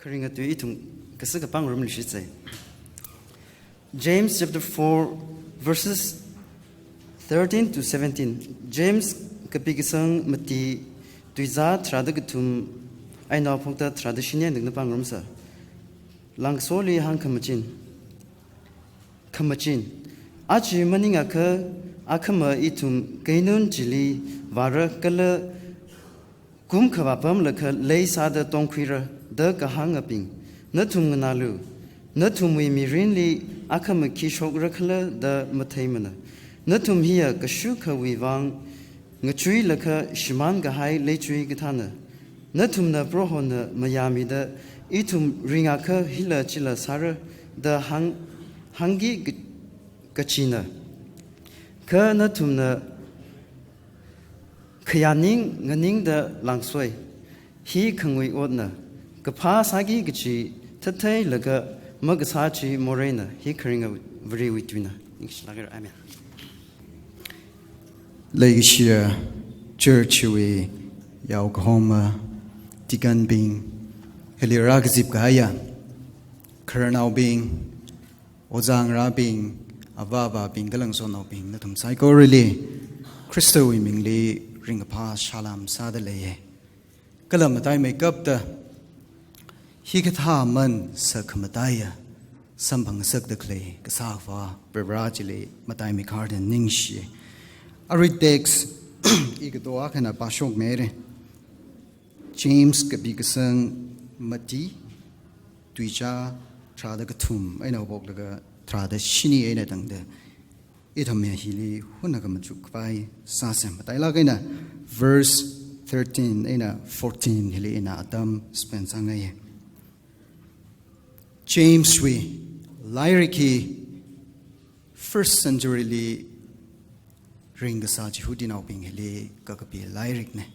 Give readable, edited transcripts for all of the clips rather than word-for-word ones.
James chapter 4 verses 13 to 17. James kapigisang mati tuiza tradigatum aina phokta tradition ning pangrumsa. Langsoli hang kamachin. Achi maninga ka akama itum kainun jili vara kala kum kawapam laka lay sada tongkwira da kahangaping. Natum nganalu. Natum we mirinli akama kishok rakala da mataimana. Natum hiya kashuka wivang ngachui laka shiman gahai lechui gitana. Natum na broho na mayami da itum ringaka hila chila sara da hangi gachina. Ka natum na kayaning nganing da langsoi. Hi kangwi odna. Kapa sagi gachi tatay laga magasachi morena. Hi karinga very witwina. Amen. Legia church we Yaukahoma Tigan being Heliragzip Gaya Kernau being Ozang Rabing Avava being Galangsono being Natum Psycho really Christo Wimingly Ring a pass Shalam Sadaleye Kalamatai make up the Hikatha Man Sakamataya Sambang Sak the clay Kasafa Bebrajili Matai Mikardan Ningshi I read text Igatoak and a Bashok Mere James Kabigasang Mati Tuija Tradigatum I know Boglaga Trada Shini Edang the Itame Hili Hunagamajuk by Sasem but I lagina verse 13 in 14 Hili in Adam Spensangaye James we Lyriki first century ring the Saji who did being Hili Kakapi lyric ne.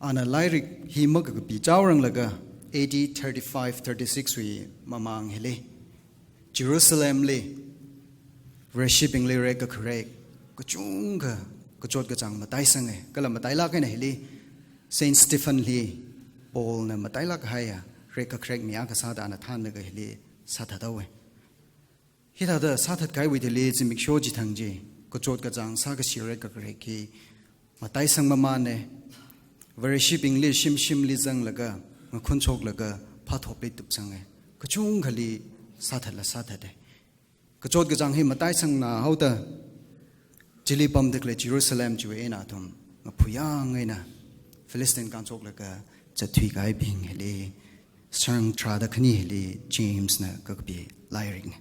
On a lyric, he Mugapi Jawrang Laga, AD 35-36 we Mamang Hili. Jerusalem li, worshipping lyric a correct, Kuchunga, Kuchot Gachang Mataisange, Kalamatailak and Hili, Saint Stephen Lee, Paul na Matailak Haya, Reka Craig Miakasada and a Tanaga Hili, Satadawe. Hita the Satat Kai with the leads in Mikshoji Tangji, Kochot Gajang, Sagashi Reka Greki, Mataisang Mamane, worshipping Li Shim Lizang Laga, Kunchok Laga, Pathopi Tupsange, Kuchungali Satala Saturday. Kochot Gajang him Mataisang na Hauta Jilipam de Jerusalem Juenatum, Mapuyang ena, Philistine Kanchok Laga, Zatwigai being Heli, Sang Trada Kani James na Gagbi, lyring.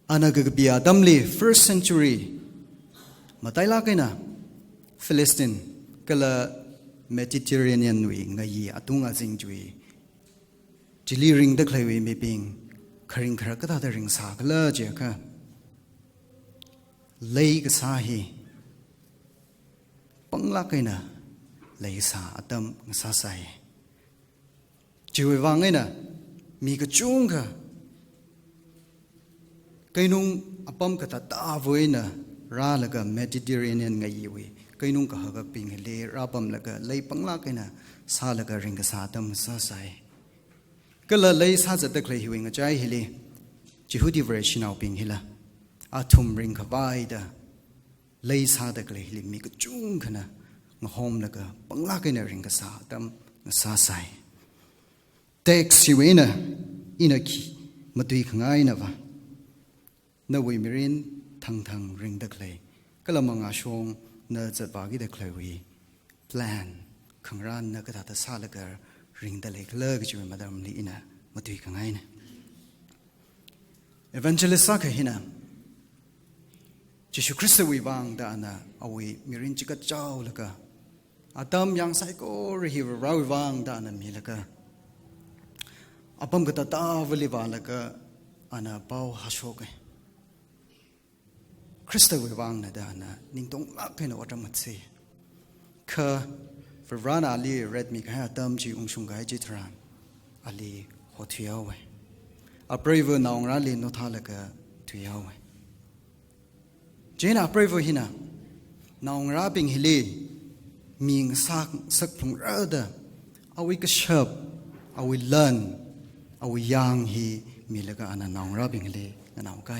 Anagabia Damli, first century Matailakina Philistine Kala Mediterranean wing Nayi Atunga Zingui Jili ring the clay me being Karing Karakata the ring Sakala Jaka Lake Sahi Panglakina Leisa Adam Sasai Jiwangina Mika Chunga Kainung apam kata ta'avoina ra laga Mediterranean ngayiwi kainung kahagak ping le rapam laga lay panglakina sa laga ringa satam sasai kala lay sa zatak lay hiwing ajay hili Jehudi version au ping hila atum ring kabaida lay sa dak lay hili mi kachung kana ngahom laga panglakina ringa satam sasai text hiwina inaki matui kangai na ba na we mirin tang ring the clay kalamanga shong na zabagi the clay we plan kangran na katata salagar ring the lake lag ju madam li ina matui kangai na evangelist saka hina Jesu Christ we bang da na awi mirin chika chaw laga adam yang sai ko ri raw bang da na mi laga apam kata ta vali ba laga ana pau hasok Christa we wang na dana ning dong lak kaina watamatse ka verana ali red mi ka tam ji ungshung gai jitran ali hothiawe a brave naung rali no thalaka thuyawe jena brave hina naung rabing hili มีงสักพงระเดเอาไว้ก็เชิบเอาไว้เลินเอาไว้ยางฮีมีแล้วก็อันนั้นน้องรับอย่างเลยนั่นเอาไก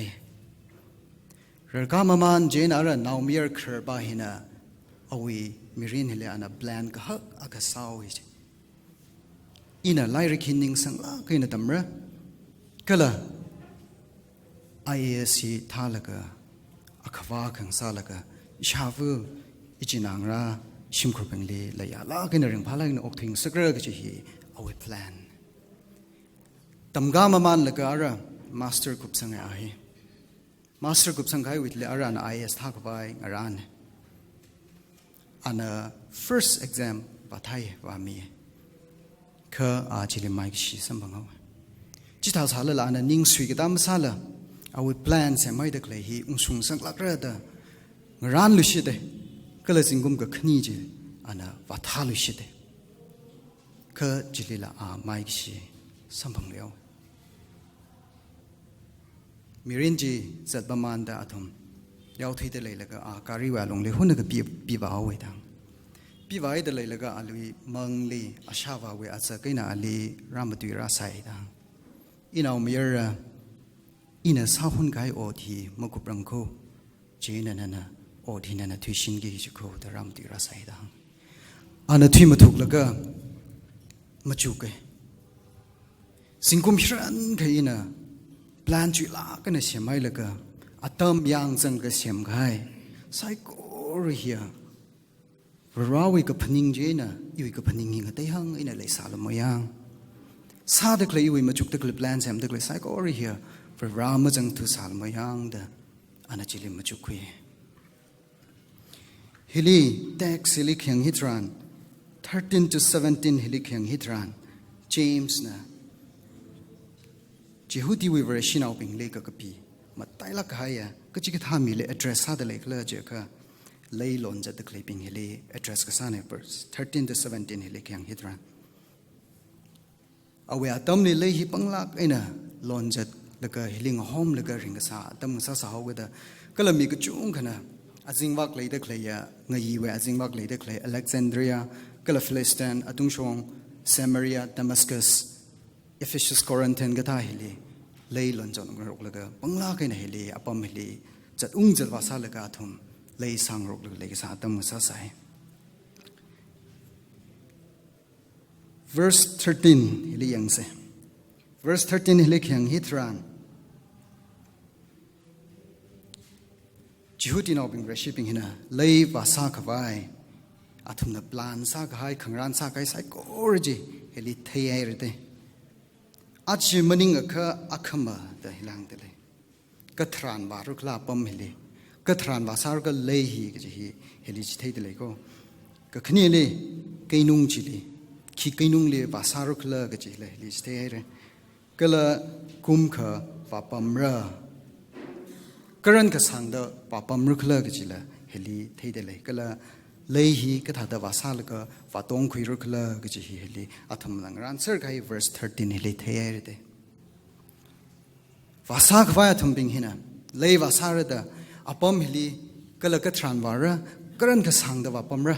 เรื่องการมันเจนอะไรน้องมีอะไรเคยบ้าหินะเอาไว้มีเรื่องอะไรอันนั้นแบลนก็ฮักอากาศเศร้าอินะไล่ริคินนิงสังละก็อินะตั้มระก็ละIASC ท่าละก็อากาวาขังซาละก็ชาฟูอิจินังราชิมครุเป็นเลยระยะละก็อินะเรื่องพาละอินะออกถึงสักเรื่องก็จะฮีเอาไว้แพลนตั้มกามันละก็อะไรมาสเตอร์กุบสังไงมาสเตอร์กุบสังไงวิทย์เลยอะไรนะ IAS ท่ากับไปอะไรอันนั้น first exam ปัทไทยว่ามีคืออาจจะเรียนไม่กี่สัมพันธ์เอาจิตอาสาละอันนั้นนิ่งสุยก็ตามซาละเอาไว้แพลนเสไม่ได้เลยฮีอุ้งสุงสังลักเรื่องเด้อร้านลุชิเด้ก็เลยสิงกุมกับขณีจีอันนั้นวัฒลุชิเด้คือจิลิละไม่กี่สัมพันธ์เดียวมีเรื่องจีจัดประมาณแต่อาทมยาวที่เดเลยแล้วก็การิวาลงเลยหุ่นก็ปีบ่าวไว้ดังปีบ่าวเดเลยแล้วก็อาลีมังลีอาชาวาเวอาจจะกินอาลีรามตุยราใส่ดังอินเอาเมียร์อินะสาวหุ่นไก่โอทีมกุบรังโคเจนันนะโอทีนันทุยชินกิจโคแต่รามตุยราใส่ดังอันนั้นทุยมาถูกแล้วก็มาจุกสิงคุมพิรันก็อินะแปลนจุลาก็เนี่ยเสียไม่เลยก็อาตมยังจังก็เสียมไงไซโกรีเฮียเราอีกพนิงเจนะอยู่อีกพนิงหิงก็ได้หังอินะเลยสารมายังซาเด็กเลยอยู่มาจุกเด็กเลยแปลนเสียมเด็กเลยไซโกรีเฮียเรามาจังทุสารมายังเด้ออันนั้นจิลิมาจุกคุยฮิลีเท็กซิลิเคียงฮิตรัน13 to 17ฮิลิเคียงฮิตรันเจมส์นะจิฮุดีวิเวอร์ชินเอาเป็นเลขกับปีมาไต่ละกายก็จิกทามีเลย address ซาเดเลยก็เลยเจอค่ะเลยหล่นจะตะคลิปเป็นเฮลี address ก็ซาเนี่ย verse 13 to 17เฮลีเคียงฮิตรันเอาไว้อาตมนี่เลยฮิปังลักไอ้น่ะหล่นจะแล้วก็เฮลิงหอมแล้วก็ริงก็ซาตมซาเอาไว้เด้อก็เลยมีกระจุงขนาดอาจิงวักเลยเด็กเลยเงยไว้อาจิงวักเลยเด็กเลยอเล็กซานเดรียก็เลยฟิลิสเตียนอาตุงชงซามารียดามัสกัสเอเฟซัสโครินเทนก็ท่าเฮลีเลยหล่นจนกระรกแล้วก็ปังลากไอ้น่ะเฮลีอปอมเฮลีจัดจัดวาซาแล้วก็ทุ่มเลยสังรกเลยก็ซาตมซาใส่ verse 13เฮลียังเส verse 13เฮลีเคียงฮิตรันจิฮุตินเอาเป็นเรชิปิงหินะเลยภาษาขวายอาทุมนับล้านซากหายขังร้านซากหายไซโกรจิเฮลิเทียร์เดอาจิมันิงก็อักขมาเดฮิลังเดเลยก็ทรานบารุกลาปั๊มเฮลิก็ทรานบาสารุกเลยฮีก็จะฮีเฮลิจิเทียเดเลยก็ขณีเลยกินุงจิลีขีกินุงเลยบาสารุกลก็จะเลยเฮลิจิเทียร์ก็ละกุมขวาปั๊มระกระนั้นก็สั่งเดาป้าปั๊มรุกเลิกจิละเฮลีเทเดเลยก็ละเลยฮีก็ถ้าเดาวาซาลก็ว่าตรงคุยรุกเลิกจิเฮลีอัฐมลังรันเซอร์ก็ให้ verse 13เฮลีเทียร์เดวาซาก็ว่าอัฐมบิงหินะเลยวาซาร์เดอปั๊มเฮลีก็ละก็ทรานวาระกระนั้นก็สั่งเดาว่าปั๊มระ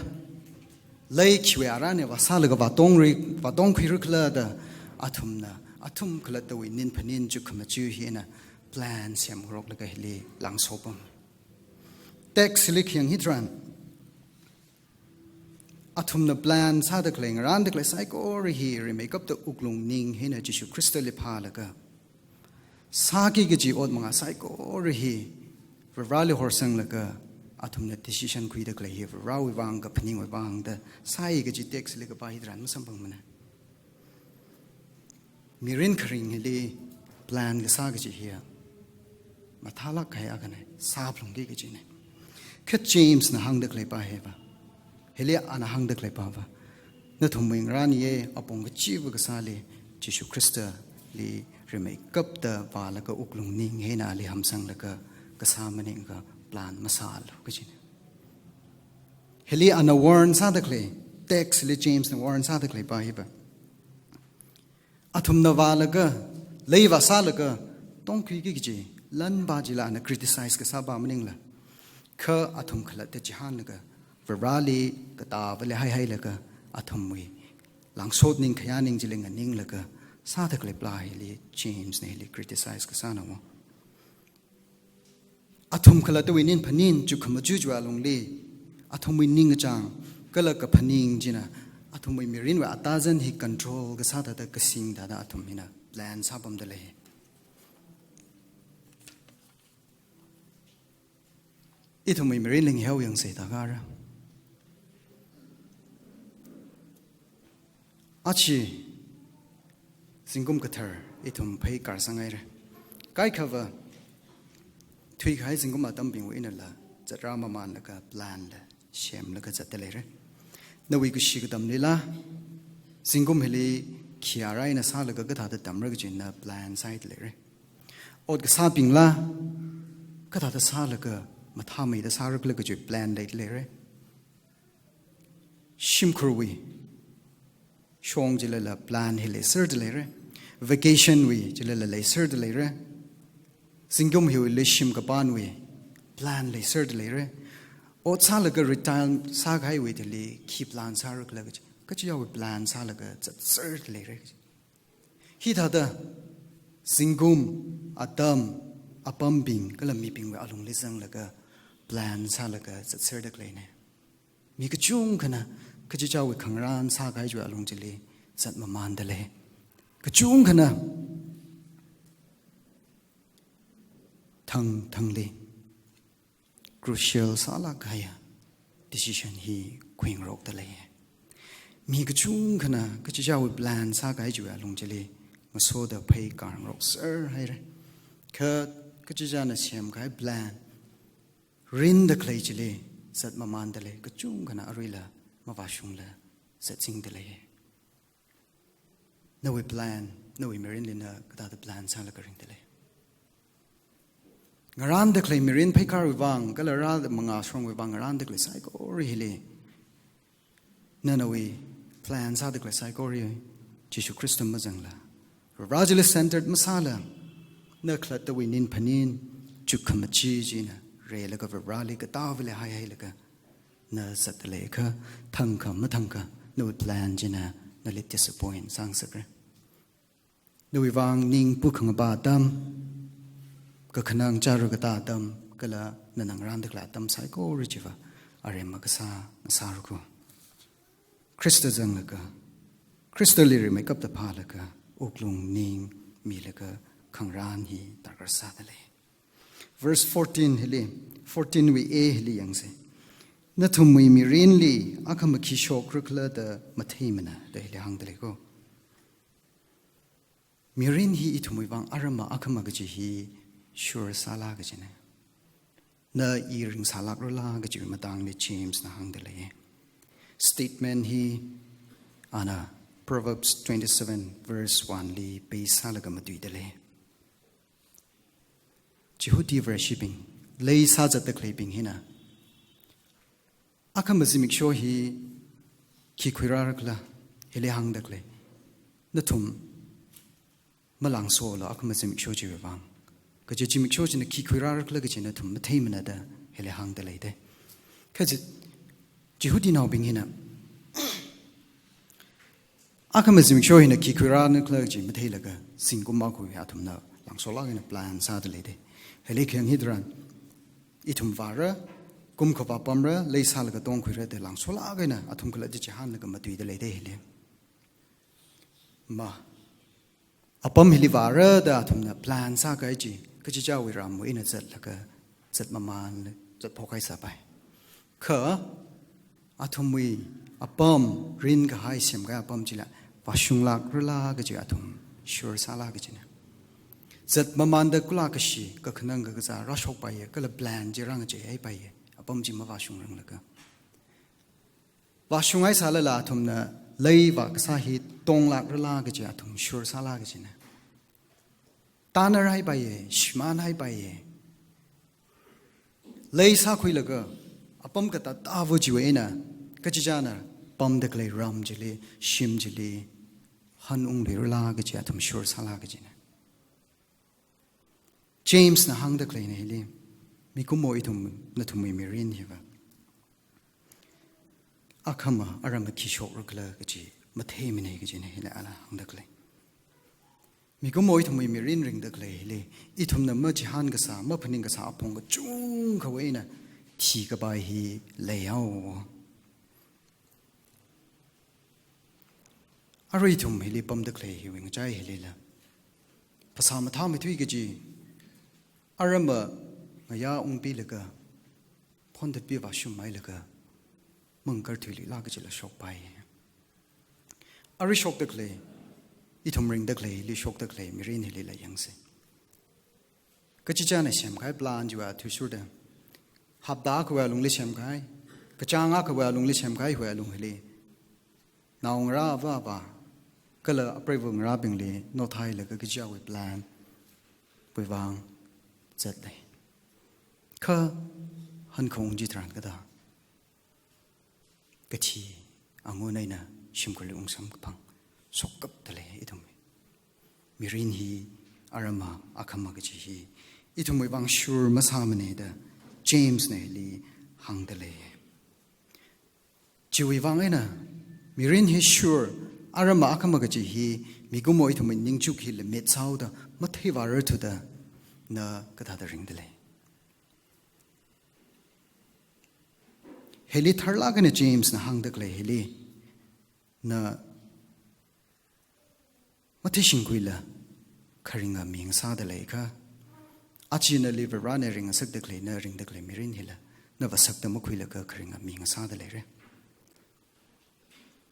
เลยคิวอาราเนี่ยวาซาลก็ว่าตรงคุยรุกเลิกเดอัฐมนะอัฐมก็ละตัวนินพนินจุกมาจูฮีนะแปลนเสียมรกแล้วก็เฮลีหลังโซปมเท็กซิลิกยังฮิตรันอาทุมนแปลนซาเดกเลงร้านเดกเลไซโกรีฮีรีเมกับตัวอุกลงนิงเฮนจิชูคริสต์ลิพาแล้วก็ซากิกจีอดมังไซโกรีฮีราลิฮอร์ซังแล้วก็อาทุมนดิสิชันคุยเดกเลฮีราวิวังกับพนิงวิวังเดไซกจีเท็กซิลิกบาฮิตรันมุสัมพังมันมีรินคริงเฮลีแปลนก็ซากจีเฮียมาทาลักใครอากันไหนซาบลงกี่กิจเนี่ยแค่เจมส์น่ะหังเด็กเลยป่ะเฮปะเฮลียอันหังเด็กเลยป่ะวะนั่นทุ่มวิ่งร้านนี้อปงกจีบก็ซาลีจิชูคริสต์ลีเรมิกับเตอร์วาแล้วก็อุกลงนิ่งเฮนาลีฮัมซังแล้วก็ซามันเองก็ปลานมาซาลกิจเนี่ยเฮลีอันวอร์นซาเด็กเลยเท็กซ์ลีเจมส์น่ะวอร์นซาเด็กเลยป่ะเฮปะอาทุมนวาแล้วก็เลยวาซาแล้วก็ต้องคุยกี่กิจลันบาจิลานะ criticize ก็ซาบามันเองละคืออาทุมขลัดเตจิฮันละก็ rally ka ta vele hai la ka athamui lang sot ning khaya ning jiling ning la ka sa thak le plai li James ne li criticize ka sana mo athum khala to winin phanin chu khama chu jwa long le athum wi ning chang kala ka phaning jina athum wi mirin wa atazan hi control ka sa da ka sing da athum hina plan sa bam da le ithum wi mirin ling heu yang se ta ga ra achi singum ka thar ithum phai kar sangai ra kai khava thui khai singum atam bing wi na la chatra ma man la ka plan la shem la ka chat le re na wi ku shi ka dam le la singum heli khiara ina sa la ka tha da dam ra ka jin na plan side le re od ka sa ping la ka tha da sa la ka ma tha mai da sa ra ka ju plan le re shim khruwi shong jila la plan hele sir de le re vacation wi jila la le sir de le re singum hi le shim ka pan wi plan le sir de le re o cha la ga retire sa gai wi de le keep plan sa ra ka ka chi yaw plan sa la ga sir de le re hi da da singum atam apam bing ka la mi ping wa alung le sang la ga plan sa la ga sir de le ne mi ka chung kana ka chi chaw khang ran sa gai ju alung ji le zat ma man de le ka chung kana thang le crucial sala gaya decision hi queen rok da le mi ka chung khana ka chi jaw plan sa gai ju alung je le ma so da phai kar rok sir hai re ka chi jana siam gai plan rin da klai je le zat ma man da le ka chung khana arila ma va shung la zat sing da le no we plan no we merin le na ka da plan sa la ka ring da le ngaran de clay mirin phekar wang galara manga strong wang ngaran de clay psycho really nanawi plans ha de clay psycho ri Jesu Christ mazangla rajil centered masala na khlat de winin phanin chukhamachi jina re la ga rali ga tawle hai hai la ga na sat le kha thangka ma thangka no plan jina na let disappoint sang sakre no wang ning pu khang ba dam ka khanang charu ka ta tam kala nanang ran de kla tam sai ko ri chiwa are ma ka sa ru ko Christa jang la ka Christa li ri make up the pha la ka oklung ning mi la ka khang ran hi tar ka sa le verse 14 hili 14 we a hili yang se na thum mi rin li akham ki shok rukla da mathei mana da hili hang de le ko mirin hi ithumui wang arama akhama ga ji hi sure sala ga jine na iring salak rola ga ji matang ni James na hang de le statement hi ana Proverbs 27 verse 1 li pe sala ga matui de le Jehudi worshiping lei sa jat de claping hina akham bazimik sho hi ki khira rakla ele hang de kle na thum malang so la akham bazimik sho ji wang ka je chimik cho jin ki khira rakla ga jin thum thei mana da hele hang da leide ka je jehudi naw bing hina akam chimik cho hina ki khira nakla ji ma thei la ga singkum ma khu ya thum na lang so la ga plan sa da leide hele khang hidran ithum wara kum kho pa pamra lei sal ga tong khira de lang so la ga na athum kala ji han ga ma tui da leide hele ma apam hili wara da thum na plan sa ga ji ka chi chaw wi ram wi na zat la ka zat ma man zat phokai sa pai kha athum wi apam rin ga hai sem ga apam ji la wa shung lak rula ga ji athum sure sa la ga ji na zat ma man da kula ka shi ka khnang ga za ra shok pai ka la plan ji rang ji ai pai apam ji ma wa shung rang la ka wa shung ai sa la la thum na lei wa ka sa hi tong lak rula ga ji athum sure sa la ga ji na tanar hai bai shman hai bai lei sa khui la ga apam ka ta vo ji we na ka chi jana pam de klei ram ji le shim ji le han ung le la ga ji athum sure sa la ga ji na James na hang de klei ne le mi ku mo ithum na thum mi rin hi ba Akama Arama Kishok Rugla mà thấy mình này cái gì này là ala hàng đặc lệ, mình có mỗi thằng mình riêng riêng đặc lệ lệ, ít thằng nào mà chỉ han cái sao, mà phần cái sao phong cái chung cái vậy nè, thì cái bài hi lệ ao, ở đây thằng mình lệ bấm đặc lệ hiểu cái trái lệ là,ภาษามาท่าไม่ทุยcái gì, ở đây mà người ta ông bị là cái, phong thật bị vào sum mai là cái, mong cái thứ lệ là cái gì là sốc bài. Ở đây sốc đặc lệ, ít thùng rình đặc lệ, li sốc đặc lệ, mirin hi là yang se. Cái chỉ này xem cái plan ju à thu sur đam, hấp đá cái lung li xem cái trang á cái lung li xem cái huệ lung hi, nào ra va, cái là apre vùng ra bình li, nó thay là cái chỉ cái plan, bồi vàng, giật này, khờ, hân không chỉ tràn cái đó, cái chi, anh ngồi này nè. Sim ko leung sam kapang sokap tale itum mirin hi arama akama ke chi hi itum we bang sure masamane da James ne li hang tale chi we wang ena mirin hi sure arama akama ke chi hi migumo itum ning chuk hi le met sau da ma thei war thu da na ka da ring tale heli tharla ke ne James na hang dak le heli na mati singkuila kharinga ming sa da le kha achi na liver run ring sak da kle na ring da kle mirin hila na wasak da makhuila ka kharinga ming sa da le re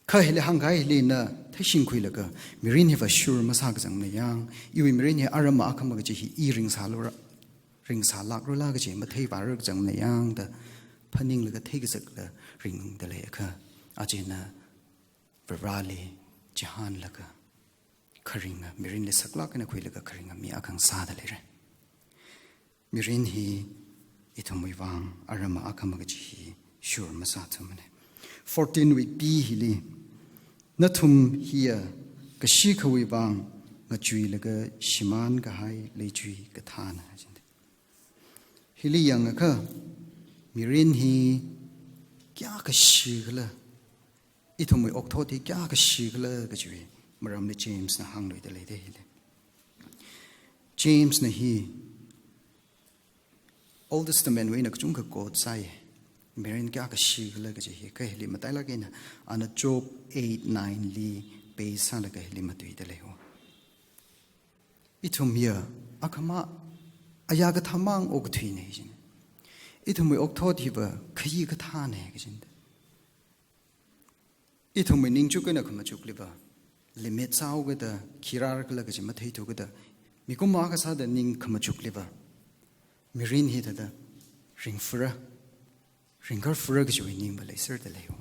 kha hile hangai hili na thai singkuila ka mirin hi va sure ma sa ga jang na yang iwi mirin hi arama akhama ga chi hi I ring sa lo ring sa lak ro la ga chi ma thei ba ro jang na yang da phaning la ga thei ga sak la ring da le kha achi na Rally Jahan Laka Karinga Mirin le Saklak and a Quilaka Karinga Miakang Sadalere Mirin he Itomuivang Arama Akamagaji Sure Masatumane 14 week B Hili Natum here Kashika Wivang Majui Laga Shiman Gahai Lejui Katana Hili Yangaka Mirin he Kyakashigla itum we octoti kya ka shigla ka jwe maram le James na hang loi de le de James na hi Old Testament we na chung ka god sai merin kya ka shigla ka je ka heli matai la ke na ana Job 8:9 li pe sa la ka heli matui de le ho itum ya akama aya ka thamang ok thui ne jin itum we octoti ba khayi ka tha ne ka jin itum ning chu kana khama chuk liba limit sao ga da khirar ka la ga ma thei to ga da mi ko ma ka sa da ning khama chuk liba mirin hi da ring fura ringar fura ga ju ning ba le ser da le ho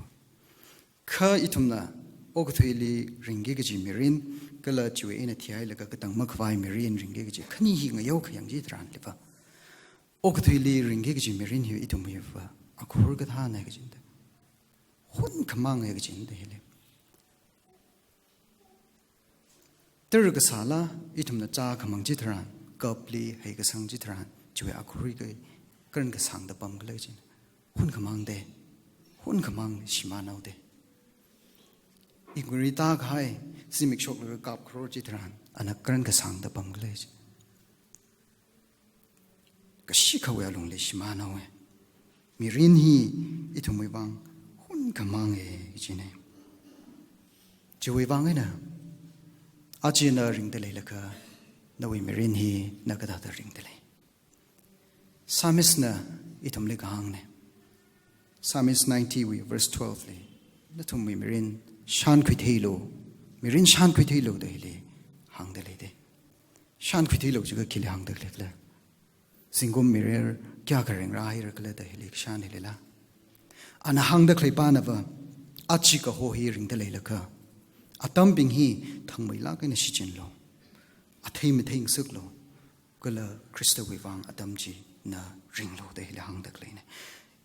kha itum na ok thei li ringi ga ji mirin ka la chu ina thiai la ka tang ma khwai mirin ringi ga ji khani hi nga yo khayang ji tran liba ok thei li ringi ga ji mirin hi itum hi fa akhur ga tha na ga ji Hun kamang ay gajin dahil. Ter gasala itum na cha kamang jitran kapli hay gasang jitran juwe akuri gay karan gasang da bam galay jin. Hun kamang de, hun kamang shimanaw de. Iguri ta khay simik shok laga kap kro jitran anak karan gasang da bam galay jin. Kashikawe along le shimanaw eh. Mirin hi itum may bang kamang e jine juwe bang na ajina ring de le ka nawi merin hi nakada da ring de le samis na itum le gang ne samis 90 we verse 12 le natum we merin shan khithelo merin shan khithelo de le hang de le de shan khithelo ju ga khile hang de le singom mirer kya kareng ra hi ra kala de le shan le la ana hang da khlei pa na wa achi ka ho hi ring da le la ka atam bing hi thang mai la ka na si chen lo athei me theng suk lo kala krista wi wang atam ji na ring lo de le hang da khlei ne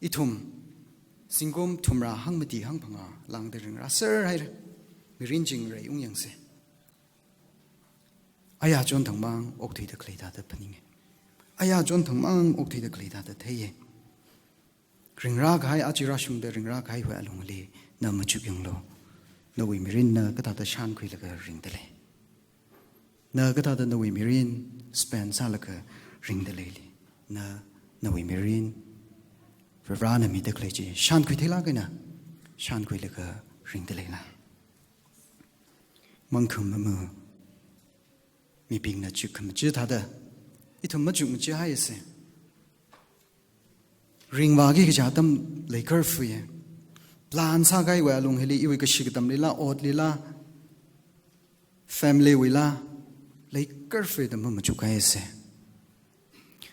ithum singom thumra hang mati hang phanga lang de ring ra sir hai mi rin jing rei ung yang se aya chon thang mang ok thei da khlei da da phani nge aya chon thang mang ok thei da khlei da da thei ye ring ra gai achira shung de ring ra gai wa long le na ma chu yang lo na wi mirin na ka ta shan khui la ka ring de le na ka ta na wi mirin span sa la ka ring de le na wi mirin ra na mi de kle ji shan khui thela ga na shan khui la ka ring de le na mang khum ma mi ping na chu khum chi ta da I thum ma chu chi ha ye se ring wa gi ja tam le kar fu ye plan sa gai wa lung heli I wi ka shi tam le la od le la family wi la le kar fu da ma chu ka ye se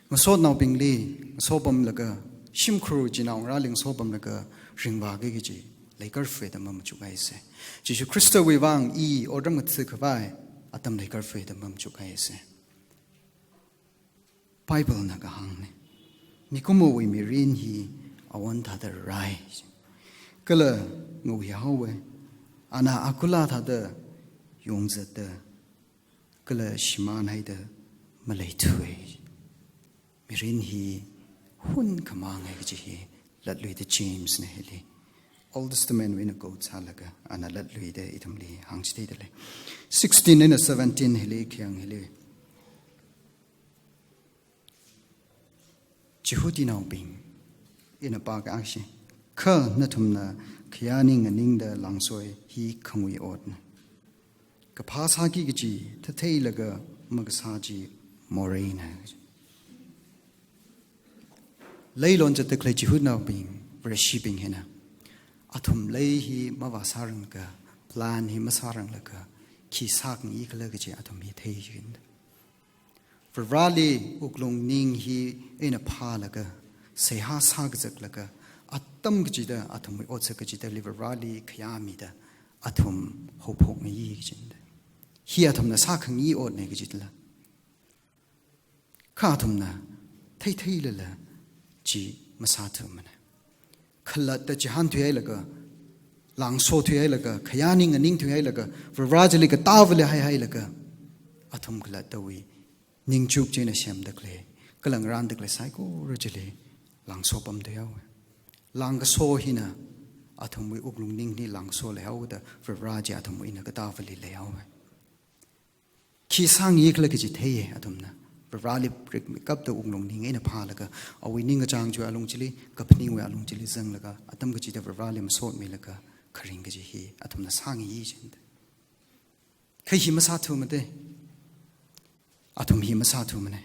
ma so naw ping li so bam la ka shim khru ji naw ra ling so bam la ka ring wa gi ji le kar fu da ma chu ka ye se ji ju Christo wi wang I odam ngat se ka bai atam le kar fu da ma chu ka ye se Bible na ka hang ne mi kumo wi mi rin hi awan tha da rai kala ngo hi hawe ana akula tha da yong za da kala shiman hai da malai thuwe mi rin hi hun kamang hai ji hi lat lui de James ne heli Old Testament we na go chalaga ana lat lui de itamli hang chi de le 16 and 17 heli kyang heli Jehudi now being in a bag action. Ka natumna kianing and ning the langsoi he come we ordn. Kapasaki giji, tatailaga magasaji morena. Laylon at the clay Jehud now being very shipping hina. Atum lay he mavasaranga, plan he masarangaka, ki saking ekalagaji atum he tajind. For rally uklong ning hi in a palaga, say ha sagzak laga, atum gida atum we otsakajita liver rally kayamida, atum hope me yijind. He atum na sakang ye or negajitla. Katumna, tailala, ji masatumana. Kalat the jahan to elaga, lang so to elaga, kayaning and ning to elaga, for rajaliga tavale hai laga, atum glat the way. Ning chuk jena shem de clay, kalang ran de clay psycho rajali, lang so pam de yaw. Lang so hina, atum we uglung ning ni lang so leaw da, for raja atum we in a gadavali leaw. Kisang yiklakijite atumna, for rally brick make up the uglung ning in a palaga, or we ning a jang ju along chili, kapning we along chili zanglaga, atum gajita for rally sort milaka, karingaji he, atum the sang yijend. Kahimasatu made. Atum hi masatu mane.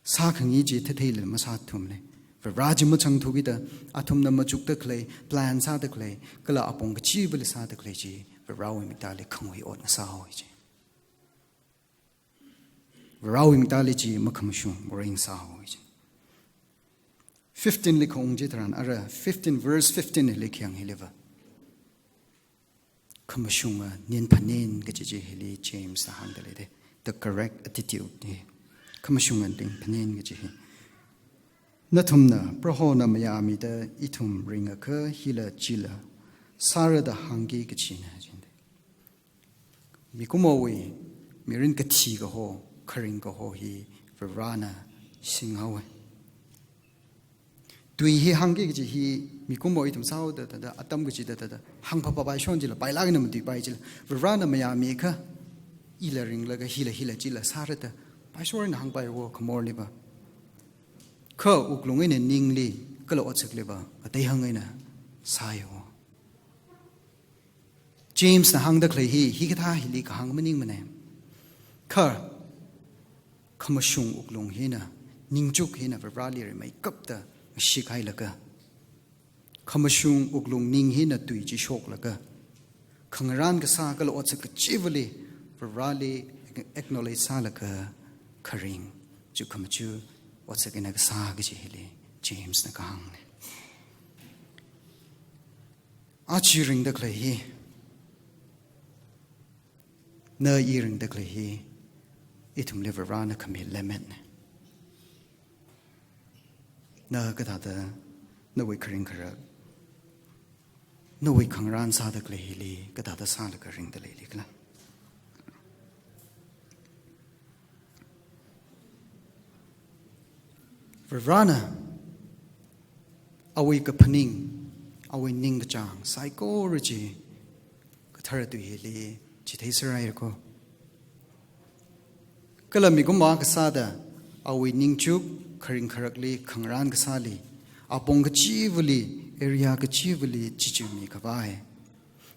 Sakang yiji tatil masatu mane. For Rajimuchang Tugida, Atum the Majuk the clay, plan sa the clay, Gala upon Gachibali sa the clay, for Rawi Mitali Kangwe or Nasahoji. Rawi Mitali Makamushum, or in Sahoji. 15 Likong Jitran, Ara 15 verse 15 Likyang Hiliva. Kamashunga, Nin Panin, Gaji Hili, James the Handalede. The correct attitude. Kamashungan ding panin gaji. Natumna, Prohona Mayami the itum ringaka, hila chila, Sara the hangi gachina. Mikumowi, Mirin Katiga ho, Karinga ho he, Verana, Singawe. Dui he hangi gaji he, Mikumo itum sao the atam gaji the hang papa by shonjila, by laginum di by jil, Verana Mayamika. Ila ring laga hila chila sarata by soaring hang by walk more liver. Ka uklung in a ningly, Kala otsik liver, but they hung in a sayo. James the hang the clay he could ha he leak hang meaning manem. Ka Kamashung uklung hina, Ningjuk hina for rally make up the shikai laga. Kamashung uklung ning hina tuiji shok laga. Kangaran gasa Kala otsik chivali. For rally acknowledge salaka karing ju kamachu what's again a sagaji hili James Nakang Achiring the clay no earing the clay itum liver rana kami lemon no gata no way karing kara no way kangran sa the clay hili gata salaka ring the lady. Verana away ka paning away ning ka chang psychology ka thara tu hili chi thei sarai ko kala mi gumba ka sada away ning chuk kharing kharakli khangran ka sali apong ka chivuli area ka chivuli chichumi ka bai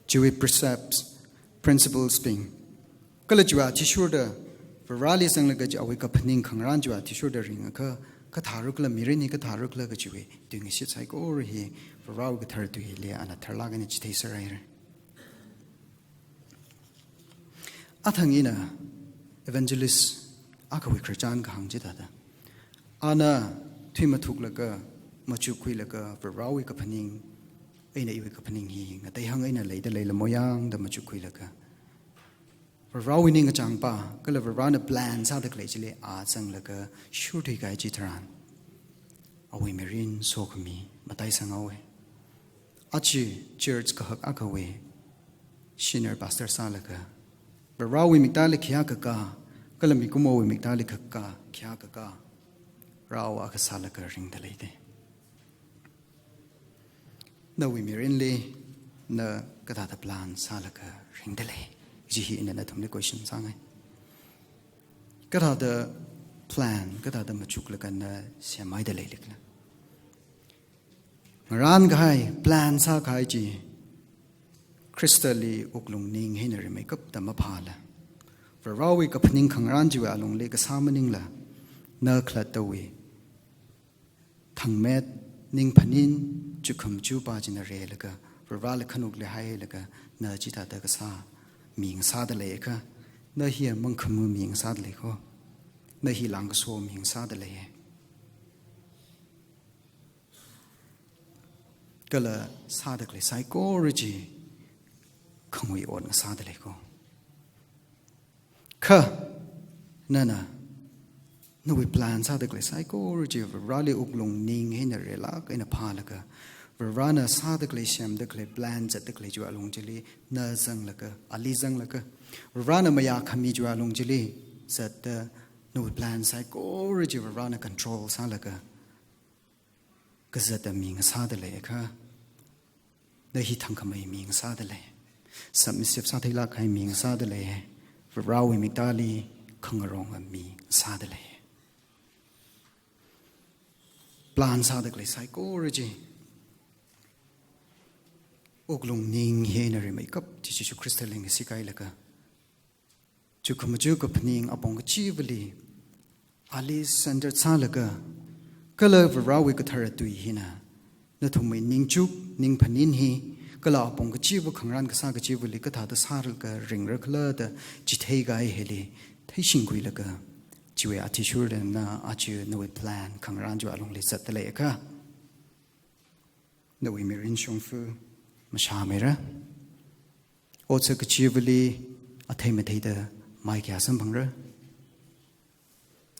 chiwi precepts principles being kala jwa chishurda rally sang la ga away ka paning khangran jwa chishurda ring ka tharukla mirini ka tharukla ga chiwi doing shit psycho or he raw ga thar tu hili ana tharla ga ni chithei sarai athangina evangelist akawi christian ka hangji da ana thima thukla ka machu khuila ka rawi ka phaning aina iwi ka phaning hi ngatai hang aina leida leila moyang da machu khuila ka rawi ning ka changpa kala rana plan sa da klei chile a chang la ka shuthi kai chi thran awi merin sokmi matai sangawe achi church ka hak akawe senior pastor sa la ka rawi mitale khya ka kala mi kumo wi mitale ka khya ka rawa ka sala ka ring da leide na wi merin le na ka ta plan sa la ka ring da le ji hi in na thumle question sangai ka ta da plan ka ta da machuk la kan na semai da le likla ran gai plan sa khai ji crystally uklung ning hin re makeup ta ma phala rawi ka phning khangran ji wa long le ka samaning la na khlat tawi thangmet ning phanin chukham chu pa jin re la ka ral khanuk le hai la ka na ji ta da ka sa ming sa da le ka na hi mang kham ming sa da le ko na hi lang ka so ming sa da le kala sa da le psychology khangwi on sa da le ko kha nana no we plan sa da le psychology rally uklung ning hin re la ka na pha la ka rana sa da le sham da le plan za da le ju along jili na zang la ka ali zang la ka rana maya khami ju along jili zat da no we plan psychology rana control sa la ka zat da ming sa da le ka na hi thang khamai ming sa da le submissive sa thai la khai ming sa da le rawi mitali khangarong mi sa da le plan sa da le psychology oglung ning henari makeup chi crystalling sikai laka chukhumju ko phning apong chi vali ali center chalaka kala rawi ka thara tui hina na thumai ning chuk ning phanin hi kala apong chi bu khangran ka sa ka chi vali ka tha da sar ka ring rakla da chi thei gai heli thei singui laka chiwe ati shur na achi no we plan khangran ju along le sat le ka no we mirin shongfu mashamera otsa ka chivali athai mathai da mai kya sam bhangra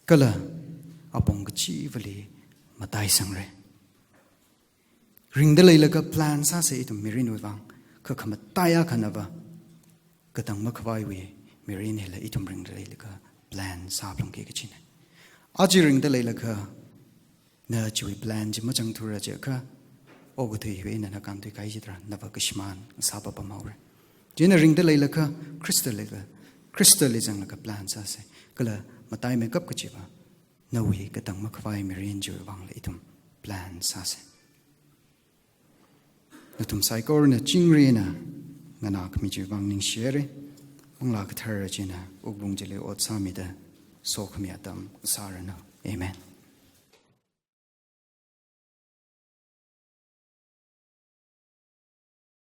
kala apong ka chivali matai sangre ring da leila ka plan sa se itu mirin wang ka khama taya khanaba ka tang makhwai we mirin hela itum ring da leila ka plan sa plong ke chine aji ring da leila ka na chui plan ji ma chang thura je ka ogu thui we na kam tu kai jitra na ba kishman sa ba ba maure jina ring de leila ka crystal jang la ka plan sa se kala matai makeup ka chiba na we ka tang makhwai mi rin ju wang le itum plan sa se na tum sai kor na chingri na ngana khmi ju wang ning share ong la ka thar jina oglung jile ot sa mi da so khmi atam sarana amen